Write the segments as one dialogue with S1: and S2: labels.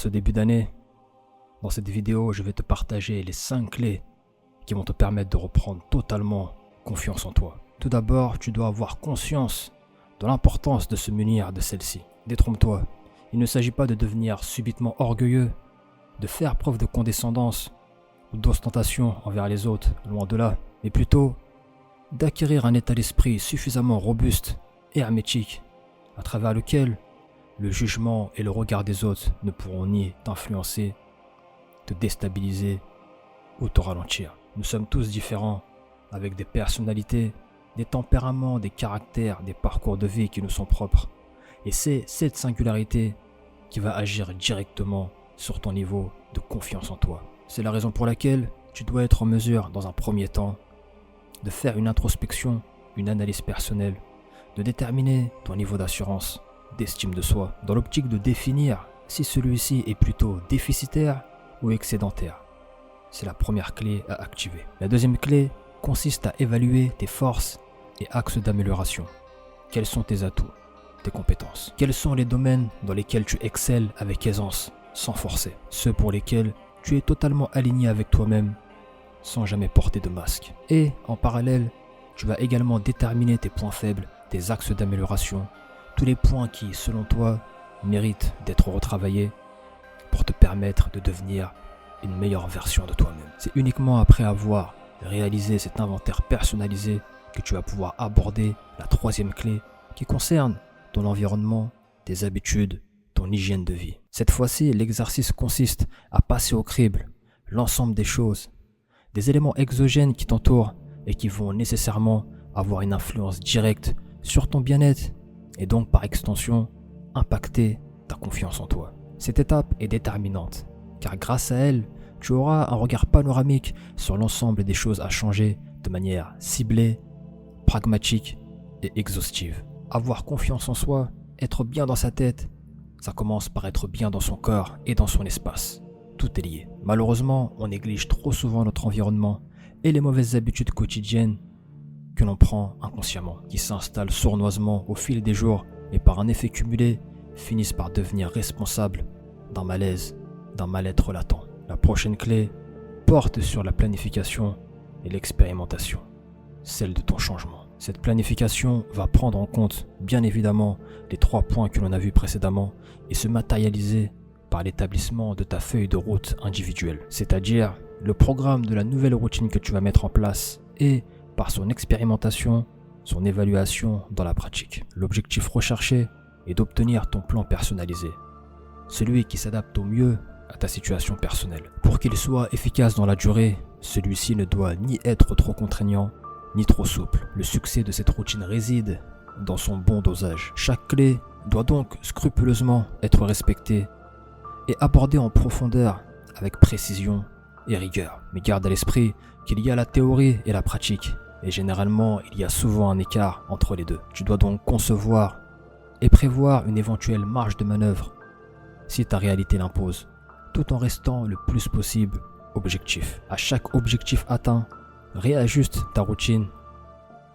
S1: ce début d'année, dans cette vidéo, je vais te partager les 5 clés qui vont te permettre de reprendre totalement confiance en toi. Tout d'abord, tu dois avoir conscience de l'importance de se munir de celle-ci. Détrompe-toi, il ne s'agit pas de devenir subitement orgueilleux, de faire preuve de condescendance ou d'ostentation envers les autres, loin de là, mais plutôt d'acquérir un état d'esprit suffisamment robuste et hermétique, à travers lequel le jugement et le regard des autres ne pourront ni t'influencer, te déstabiliser ou te ralentir. Nous sommes tous différents, avec des personnalités, des tempéraments, des caractères, des parcours de vie qui nous sont propres. Et c'est cette singularité qui va agir directement sur ton niveau de confiance en toi. C'est la raison pour laquelle tu dois être en mesure, dans un premier temps, de faire une introspection, une analyse personnelle, de déterminer ton niveau d'assurance, d'estime de soi, dans l'optique de définir si celui-ci est plutôt déficitaire ou excédentaire. C'est la première clé à activer. La deuxième clé consiste à évaluer tes forces et axes d'amélioration. Quels sont tes atouts, tes compétences? Quels sont les domaines dans lesquels tu excelles avec aisance, sans forcer? Ceux pour lesquels tu es totalement aligné avec toi-même, sans jamais porter de masque. Et en parallèle, tu vas également déterminer tes points faibles, tes axes d'amélioration, tous les points qui, selon toi, méritent d'être retravaillés pour te permettre de devenir une meilleure version de toi-même. C'est uniquement après avoir réalisé cet inventaire personnalisé que tu vas pouvoir aborder la troisième clé qui concerne ton environnement, tes habitudes, ton hygiène de vie. Cette fois-ci, l'exercice consiste à passer au crible l'ensemble des choses, des éléments exogènes qui t'entourent et qui vont nécessairement avoir une influence directe sur ton bien-être et donc par extension impacter ta confiance en toi. Cette étape est déterminante car grâce à elle, tu auras un regard panoramique sur l'ensemble des choses à changer de manière ciblée, pragmatique et exhaustive. Avoir confiance en soi, être bien dans sa tête, ça commence par être bien dans son corps et dans son espace. Tout est lié. Malheureusement, on néglige trop souvent notre environnement et les mauvaises habitudes quotidiennes que l'on prend inconsciemment, qui s'installent sournoisement au fil des jours et par un effet cumulé, finissent par devenir responsables d'un malaise, d'un mal-être latent. La prochaine clé porte sur la planification et l'expérimentation, celle de ton changement. Cette planification va prendre en compte, bien évidemment, les 3 points que l'on a vus précédemment et se matérialiser par l'établissement de ta feuille de route individuelle, c'est-à-dire le programme de la nouvelle routine que tu vas mettre en place et par son expérimentation, son évaluation dans la pratique. L'objectif recherché est d'obtenir ton plan personnalisé, celui qui s'adapte au mieux à ta situation personnelle. Pour qu'il soit efficace dans la durée, celui-ci ne doit ni être trop contraignant, ni trop souple. Le succès de cette routine réside dans son bon dosage. Chaque clé doit donc scrupuleusement être respectée et abordée en profondeur avec précision et rigueur. Mais garde à l'esprit qu'il y a la théorie et la pratique, et généralement il y a souvent un écart entre les deux. Tu dois donc concevoir et prévoir une éventuelle marge de manœuvre si ta réalité l'impose, tout en restant le plus possible objectif. À chaque objectif atteint, réajuste ta routine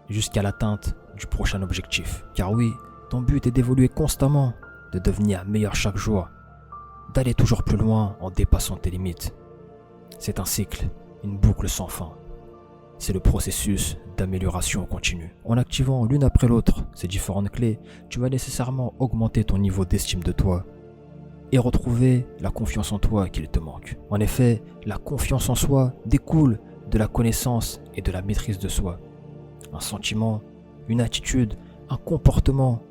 S1: jusqu'à l'atteinte du prochain objectif. Car oui, ton but est d'évoluer constamment, de devenir meilleur chaque jour, d'aller toujours plus loin en dépassant tes limites. C'est un cycle, une boucle sans fin. C'est le processus d'amélioration continue. En activant l'une après l'autre ces différentes clés, tu vas nécessairement augmenter ton niveau d'estime de toi et retrouver la confiance en toi qu'il te manque. En effet, la confiance en soi découle de la connaissance et de la maîtrise de soi. Un sentiment, une attitude, un comportement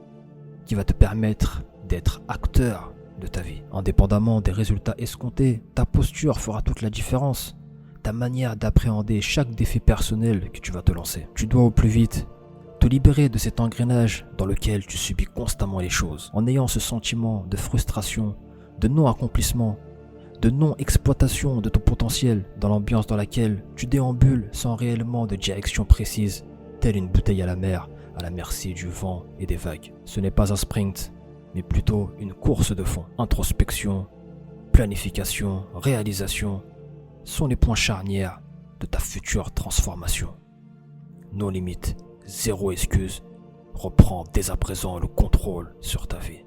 S1: qui va te permettre d'être acteur de ta vie. Indépendamment des résultats escomptés, ta posture fera toute la différence. Ta manière d'appréhender chaque défi personnel que tu vas te lancer. Tu dois au plus vite te libérer de cet engrenage dans lequel tu subis constamment les choses, en ayant ce sentiment de frustration, de non-accomplissement, de non-exploitation de ton potentiel dans l'ambiance dans laquelle tu déambules sans réellement de direction précise, telle une bouteille à la mer, à la merci du vent et des vagues. Ce n'est pas un sprint, mais plutôt une course de fond. Introspection, planification, réalisation sont les points charnières de ta future transformation. Nos limites, zéro excuse, reprends dès à présent le contrôle sur ta vie.